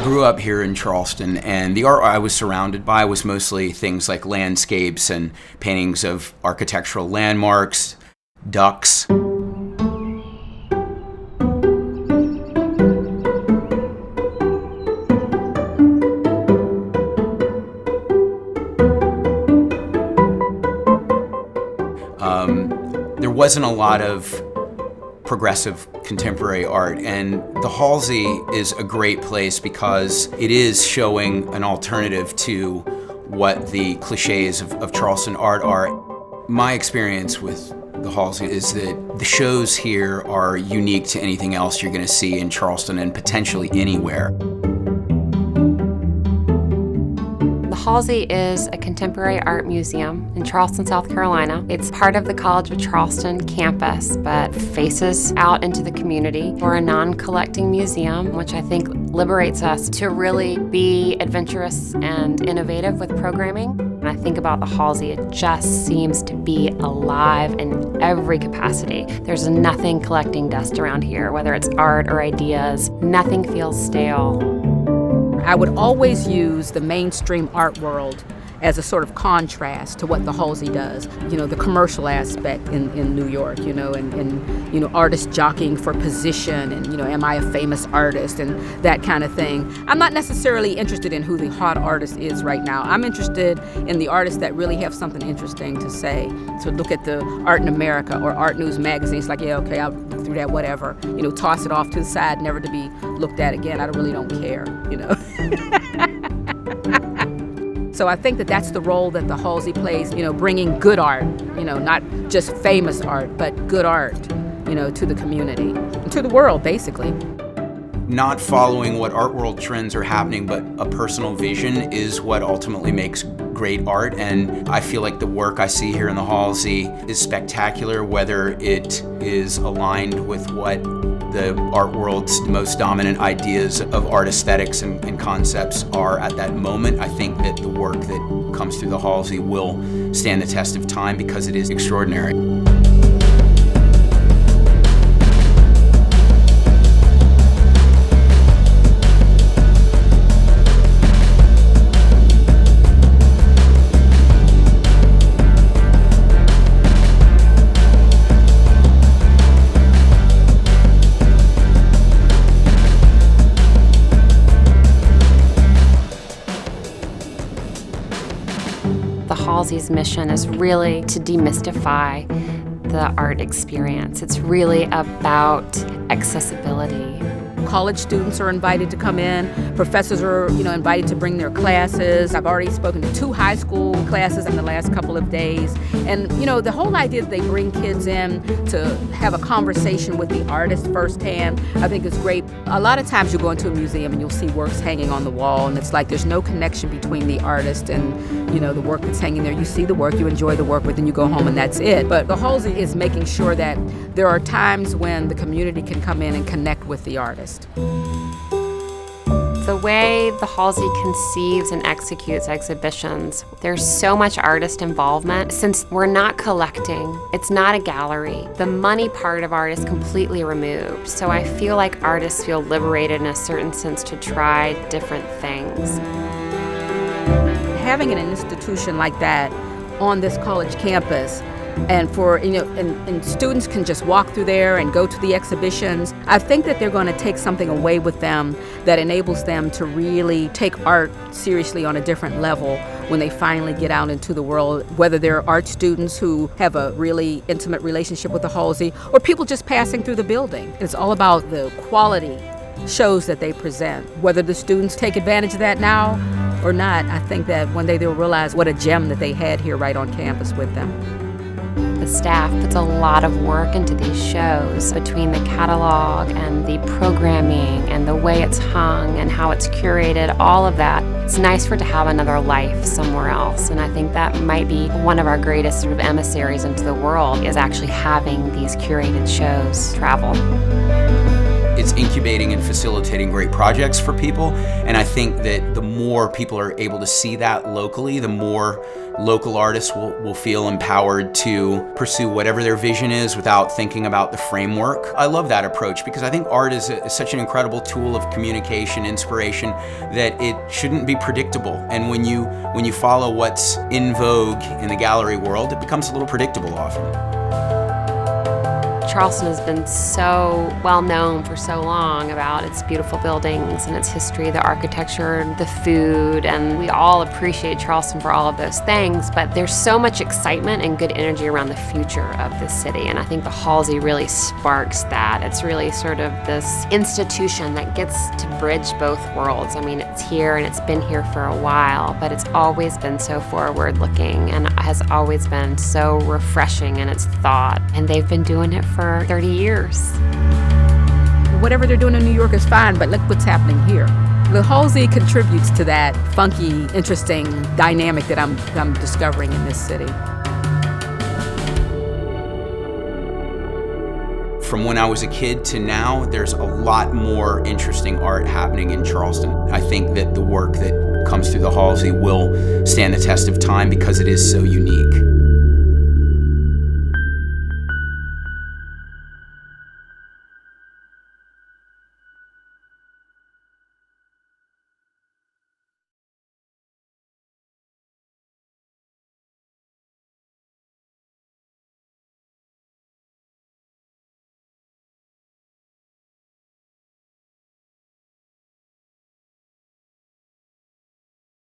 grew up here in Charleston, and the art I was surrounded by was mostly things like landscapes and paintings of architectural landmarks, ducks. There wasn't a lot of progressive contemporary art, and the Halsey is a great place because it is showing an alternative to what the cliches of Charleston art are. My experience with the Halsey is that the shows here are unique to anything else you're going to see in Charleston and potentially anywhere. The Halsey is a contemporary art museum in Charleston, South Carolina. It's part of the College of Charleston campus, but faces out into the community. We're a non-collecting museum, which I think liberates us to really be adventurous and innovative with programming. When I think about the Halsey, it just seems to be alive in every capacity. There's nothing collecting dust around here, whether it's art or ideas. Nothing feels stale. I would always use the mainstream art world as a sort of contrast to what the Halsey does. You know, the commercial aspect in New York, and artists jockeying for position and, am I a famous artist and that kind of thing. I'm not necessarily interested in who the hot artist is right now. I'm interested in the artists that really have something interesting to say. So look at the Art in America or Art News magazine. It's like, yeah, okay, I'll look through that, whatever. Toss it off to the side, never to be looked at again. I really don't care, So I think that that's the role that the Halsey plays, bringing good art, not just famous art, but good art, to the community, and to the world, basically. Not following what art world trends are happening, but a personal vision is what ultimately makes great art. And I feel like the work I see here in the Halsey is spectacular, whether it is aligned with what the art world's most dominant ideas of art aesthetics and concepts are at that moment. I think that the work that comes through the Halsey will stand the test of time because it is extraordinary. The Halsey's mission is really to demystify the art experience. It's really about accessibility. College students are invited to come in. Professors are, invited to bring their classes. I've already spoken to 2 high school classes in the last couple of days. And, the whole idea that they bring kids in to have a conversation with the artist firsthand, I think is great. A lot of times you go into a museum and you'll see works hanging on the wall, and it's like there's no connection between the artist and, the work that's hanging there. You see the work, you enjoy the work, but then you go home and that's it. But the Halsey is making sure that there are times when the community can come in and connect with the artist. The way the Halsey conceives and executes exhibitions, there's so much artist involvement. Since we're not collecting, it's not a gallery, the money part of art is completely removed. So I feel like artists feel liberated in a certain sense to try different things. Having an institution like that on this college campus, and for and students can just walk through there and go to the exhibitions. I think that they're going to take something away with them that enables them to really take art seriously on a different level when they finally get out into the world, whether they're art students who have a really intimate relationship with the Halsey or people just passing through the building. It's all about the quality shows that they present. Whether the students take advantage of that now or not, I think that one day they'll realize what a gem that they had here right on campus with them. The staff puts a lot of work into these shows, between the catalog and the programming and the way it's hung and how it's curated, all of that. It's nice for it to have another life somewhere else, and I think that might be one of our greatest sort of emissaries into the world, is actually having these curated shows travel. It's incubating and facilitating great projects for people, and I think that the more people are able to see that locally, the more local artists will feel empowered to pursue whatever their vision is without thinking about the framework. I love that approach because I think art is such an incredible tool of communication, inspiration, that it shouldn't be predictable. And when you follow what's in vogue in the gallery world, it becomes a little predictable often. Charleston has been so well known for so long about its beautiful buildings and its history, the architecture, the food, and we all appreciate Charleston for all of those things, but there's so much excitement and good energy around the future of this city, and I think the Halsey really sparks that. It's really sort of this institution that gets to bridge both worlds. I mean, it's here and it's been here for a while, but it's always been so forward-looking and has always been so refreshing in its thought, and they've been doing it for 30 years. Whatever they're doing in New York is fine, but look what's happening here. The Halsey contributes to that funky, interesting dynamic that I'm discovering in this city. From when I was a kid to now, there's a lot more interesting art happening in Charleston. I think that the work that comes through the Halsey will stand the test of time because it is so unique.